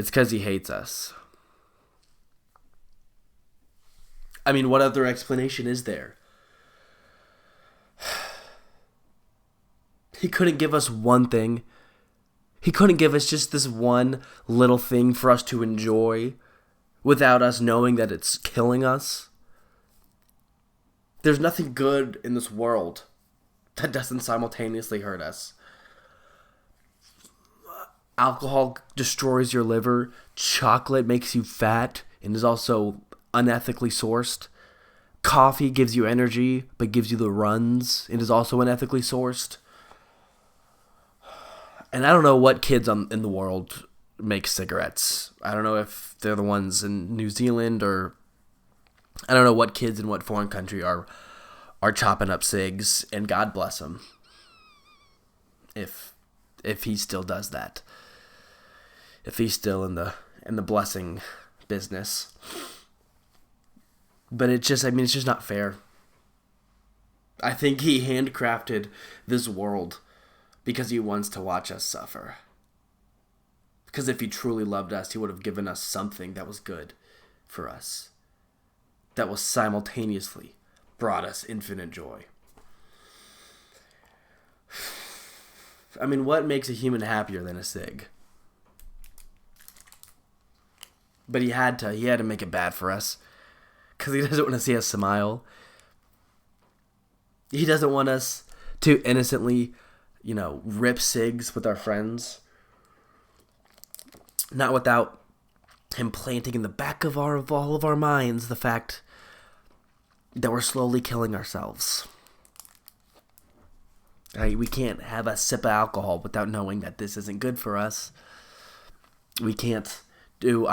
It's because he hates us. I mean, what other explanation is there? He couldn't give us one thing. He couldn't give us just this one little thing for us to enjoy without us knowing that it's killing us. There's nothing good in this world that doesn't simultaneously hurt us. Alcohol destroys your liver. Chocolate makes you fat and is also unethically sourced. Coffee gives you energy but gives you the runs and is also unethically sourced. And I don't know what kids in the world make cigarettes. I don't know if they're the ones in New Zealand, or I don't know what kids in what foreign country are chopping up cigs, and God bless them if he still does that. If he's still in the blessing business. But it's just not fair. I think he handcrafted this world because he wants to watch us suffer. Because if he truly loved us, he would have given us something that was good for us. That was simultaneously brought us infinite joy. I mean, what makes a human happier than a cig? But he had to make it bad for us. Because he doesn't want to see us smile. He doesn't want us to innocently, rip cigs with our friends. Not without him planting in the back of all of our minds the fact that we're slowly killing ourselves. We can't have a sip of alcohol without knowing that this isn't good for us. We can't do,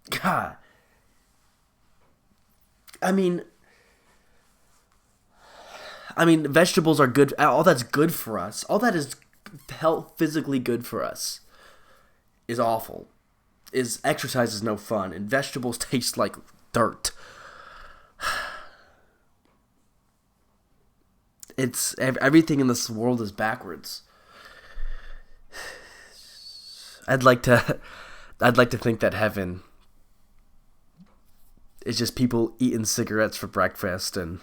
God. Vegetables are good. All that's good for us. All that is physically good for us is awful. Exercise is no fun, and vegetables taste like dirt. Everything in this world is backwards. I'd like to think that heaven is just people eating cigarettes for breakfast and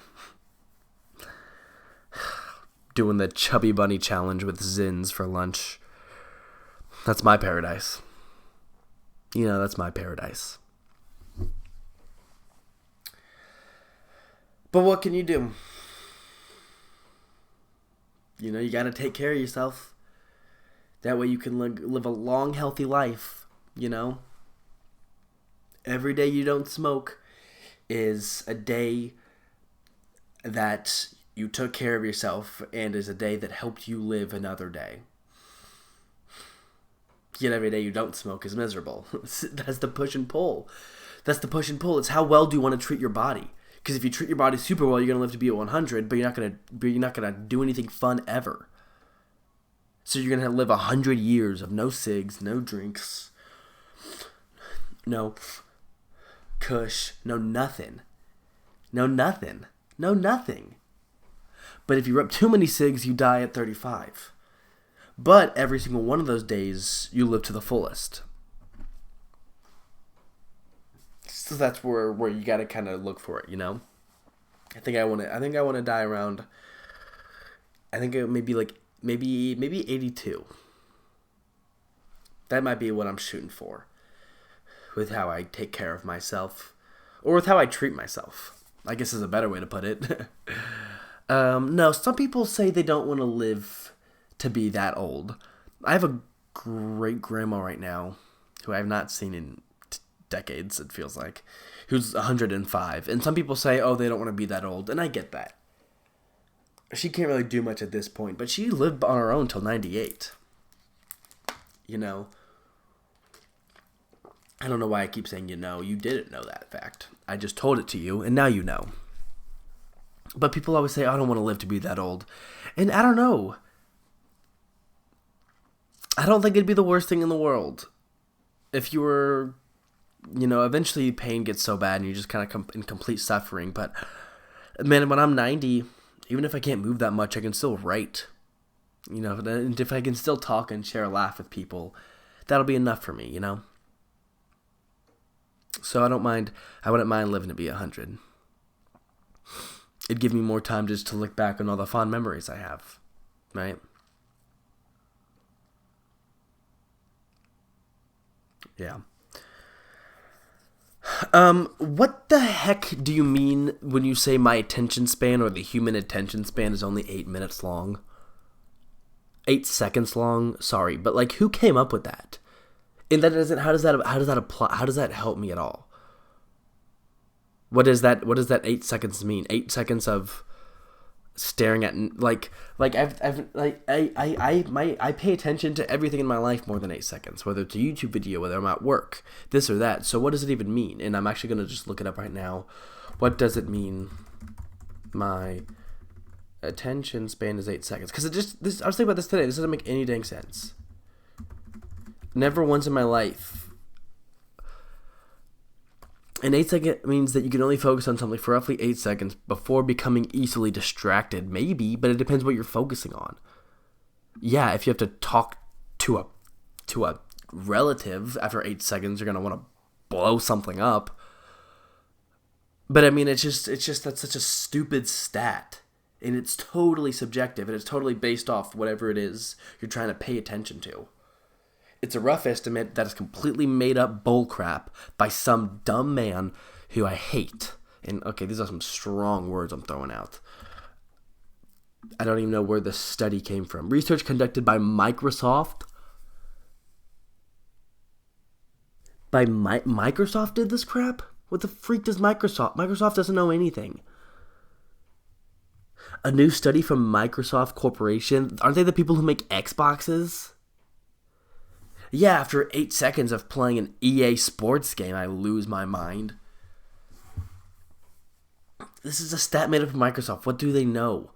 doing the Chubby Bunny challenge with Zins for lunch. That's my paradise. That's my paradise. But what can you do? You gotta take care of yourself. That way you can live a long, healthy life, Every day you don't smoke is a day that you took care of yourself and is a day that helped you live another day. Yet every day you don't smoke is miserable. That's the push and pull. It's how well do you want to treat your body? Because if you treat your body super well, you're gonna live to be at 100, but you're not gonna do anything fun ever. So you're gonna live 100 years of no cigs, no drinks, no kush, no nothing. But if you rip too many cigs, you die at 35. But every single one of those days, you live to the fullest. So that's where you gotta kind of look for it, I think I want to die around. I think it may be maybe 82. That might be what I'm shooting for. With how I take care of myself, or with how I treat myself, I guess is a better way to put it. No, some people say they don't want to live to be that old. I have a great grandma right now who I have not seen in decades, it feels like, who's 105. And some people say, oh, they don't want to be that old. And I get that. She can't really do much at this point, but she lived on her own till 98. I don't know why I keep saying you didn't know that fact. I just told it to you, and now you know. But people always say, I don't want to live to be that old. And I don't know. I don't think it'd be the worst thing in the world. If you were, eventually pain gets so bad and you're just kind of in complete suffering. But, man, when I'm 90, even if I can't move that much, I can still write. And if I can still talk and share a laugh with people, that'll be enough for me, you know? So I wouldn't mind living to be 100. It'd give me more time just to look back on all the fond memories I have, right? Yeah. What the heck do you mean when you say my attention span or the human attention span is only 8 minutes long? 8 seconds long? Sorry, but like, who came up with that? And that doesn't. How does that apply? How does that help me at all? What does that 8 seconds mean? 8 seconds of staring at I pay attention to everything in my life more than 8 seconds, whether it's a YouTube video, whether I'm at work, this or that. So what does it even mean? And I'm actually gonna just look it up right now. What does it mean? My attention span is 8 seconds. Because I was thinking about this today. This doesn't make any dang sense. Never once in my life. An 8 second means that you can only focus on something for roughly 8 seconds before becoming easily distracted. Maybe, but it depends what you're focusing on. Yeah, if you have to talk to a relative after 8 seconds, you're gonna want to blow something up. But I mean, it's just that's such a stupid stat, and it's totally subjective, and it's totally based off whatever it is you're trying to pay attention to. It's a rough estimate that is completely made up bullcrap by some dumb man who I hate. And okay, these are some strong words I'm throwing out. I don't even know where this study came from. Research conducted by Microsoft. Microsoft did this crap? What the freak does Microsoft? Microsoft doesn't know anything. A new study from Microsoft Corporation. Aren't they the people who make Xboxes? Yeah, after 8 seconds of playing an EA Sports game, I lose my mind. This is a stat made up of Microsoft. What do they know?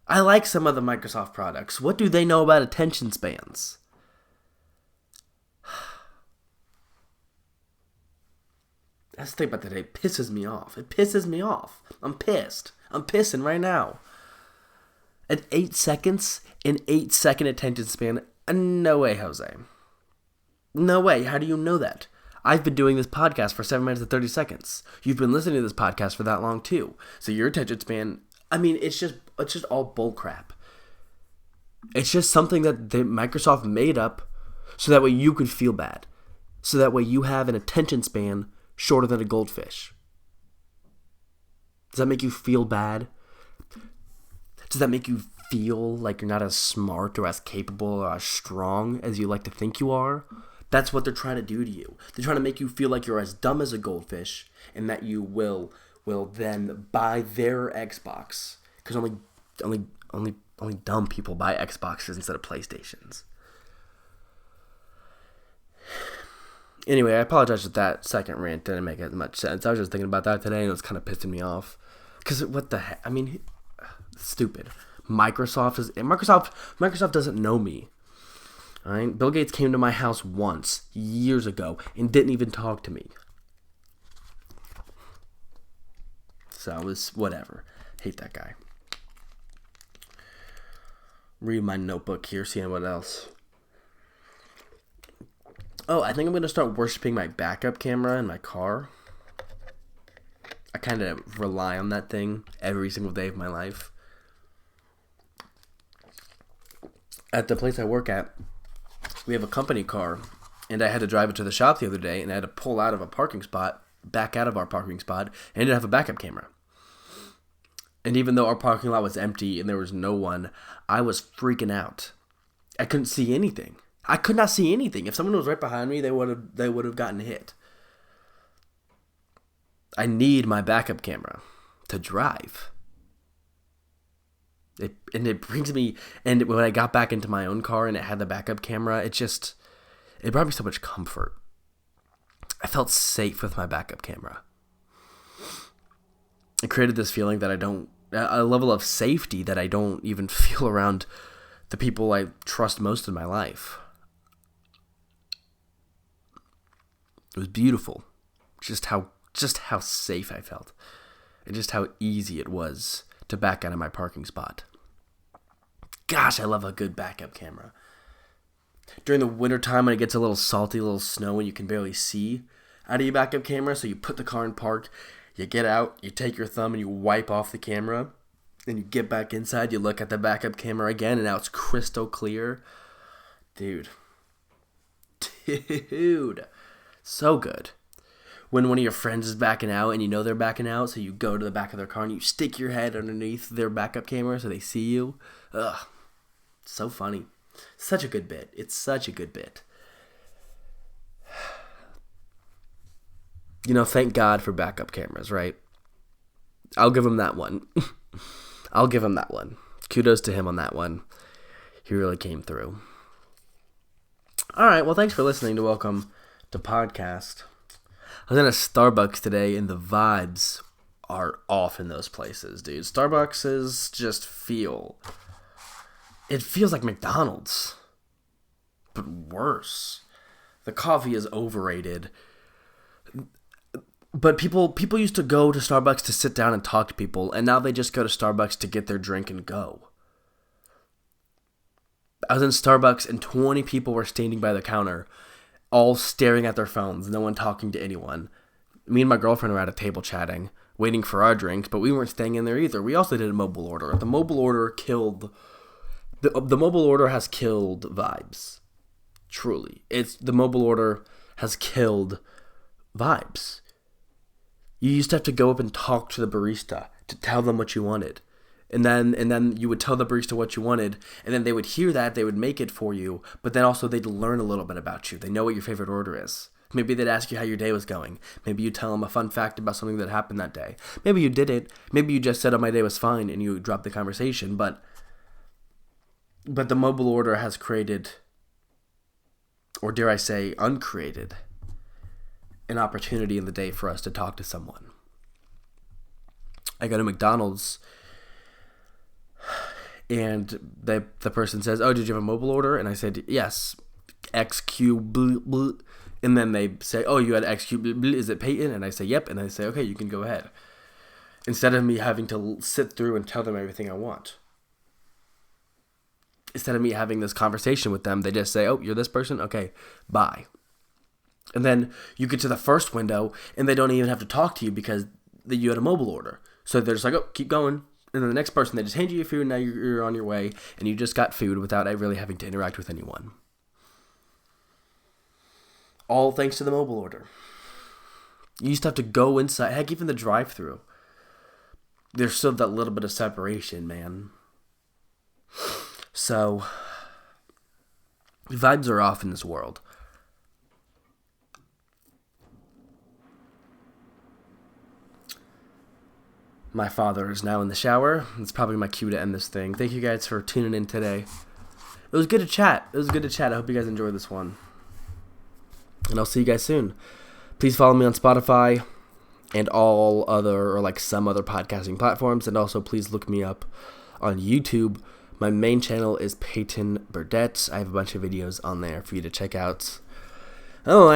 I like some of the Microsoft products. What do they know about attention spans? That's the thing about today. It pisses me off. It pisses me off. I'm pissed. I'm pissing right now. At 8 seconds, an 8 second attention span. No way, Jose. No way. How do you know that? I've been doing this podcast for 7 minutes and 30 seconds. You've been listening to this podcast for that long too. So your attention span, I mean, it's just all bullcrap. It's just something that Microsoft made up so that way you could feel bad. So that way you have an attention span shorter than a goldfish. Does that make you feel bad? Does that make you feel like you're not as smart or as capable or as strong as you like to think you are? That's what they're trying to do to you. They're trying to make you feel like you're as dumb as a goldfish and that you will then buy their Xbox. Because only dumb people buy Xboxes instead of PlayStations. Anyway, I apologize if that second rant didn't make as much sense. I was just thinking about that today and it was kind of pissing me off. Because what the heck? I mean, stupid. Microsoft doesn't know me. All right? Bill Gates came to my house once, years ago, and didn't even talk to me. So it was whatever. Hate that guy. Read my notebook here, seeing what else. Oh, I think I'm going to start worshiping my backup camera in my car. I kind of rely on that thing every single day of my life. At the place I work at, we have a company car, and I had to drive it to the shop the other day, and I had to pull out of a parking spot, back out of our parking spot, and I didn't have a backup camera. And even though our parking lot was empty and there was no one, I was freaking out. I couldn't see anything. I could not see anything. If someone was right behind me, they would have gotten hit. I need my backup camera to drive. It brings me, and when I got back into my own car and it had the backup camera, it brought me so much comfort. I felt safe with my backup camera. It created this feeling that a level of safety that I don't even feel around the people I trust most in my life. It was beautiful. Just how safe I felt. And just how easy it was to back out of my parking spot. Gosh, I love a good backup camera. During the wintertime when it gets a little salty, a little snow, and you can barely see out of your backup camera, so you put the car in park, you get out, you take your thumb and you wipe off the camera, then you get back inside, you look at the backup camera again, and now it's crystal clear. Dude. So good. When one of your friends is backing out and you know they're backing out, so you go to the back of their car and you stick your head underneath their backup camera so they see you. Ugh. So funny. Such a good bit. It's such a good bit. Thank God for backup cameras, right? I'll give him that one. I'll give him that one. Kudos to him on that one. He really came through. All right, well, thanks for listening to Welcome to Podcast. I was in a Starbucks today, and the vibes are off in those places, dude. Starbucks is just it feels like McDonald's, but worse. The coffee is overrated. But people used to go to Starbucks to sit down and talk to people, and now they just go to Starbucks to get their drink and go. I was in Starbucks, and 20 people were standing by the counter, all staring at their phones, no one talking to anyone. Me and my girlfriend were at a table chatting, waiting for our drinks, but we weren't staying in there either. We also did a mobile order. The mobile order the mobile order has killed vibes. Truly. The mobile order has killed vibes. You used to have to go up and talk to the barista to tell them what you wanted. And then you would tell the barista what you wanted, and then they would hear that, they would make it for you, but then also they'd learn a little bit about you. They know what your favorite order is. Maybe they'd ask you how your day was going. Maybe you tell them a fun fact about something that happened that day. Maybe you didn't. Maybe you just said, oh, my day was fine, and you dropped the conversation. But the mobile order has created, or dare I say, uncreated, an opportunity in the day for us to talk to someone. I go to McDonald's, and the person says, oh, did you have a mobile order? And I said, yes, XQ, blah, blah. And then they say, oh, you had XQ, blah, blah. Is it Peyton? And I say, yep. And they say, okay, you can go ahead. Instead of me having to sit through and tell them everything I want. Instead of me having this conversation with them, they just say, oh, you're this person? Okay, bye. And then you get to the first window, and they don't even have to talk to you because you had a mobile order. So they're just like, oh, keep going. And then the next person, they just hand you your food, and now you're on your way, and you just got food without really having to interact with anyone. All thanks to the mobile order. You used to have to go inside. Heck, even the drive-thru. There's still that little bit of separation, man. So, vibes are off in this world. My father is now in the shower. It's probably my cue to end this thing. Thank you guys for tuning in today. It was good to chat. I hope you guys enjoyed this one. And I'll see you guys soon. Please follow me on Spotify and all other, or some other podcasting platforms. And also please look me up on YouTube. My main channel is Peyton Burdett. I have a bunch of videos on there for you to check out. Oh,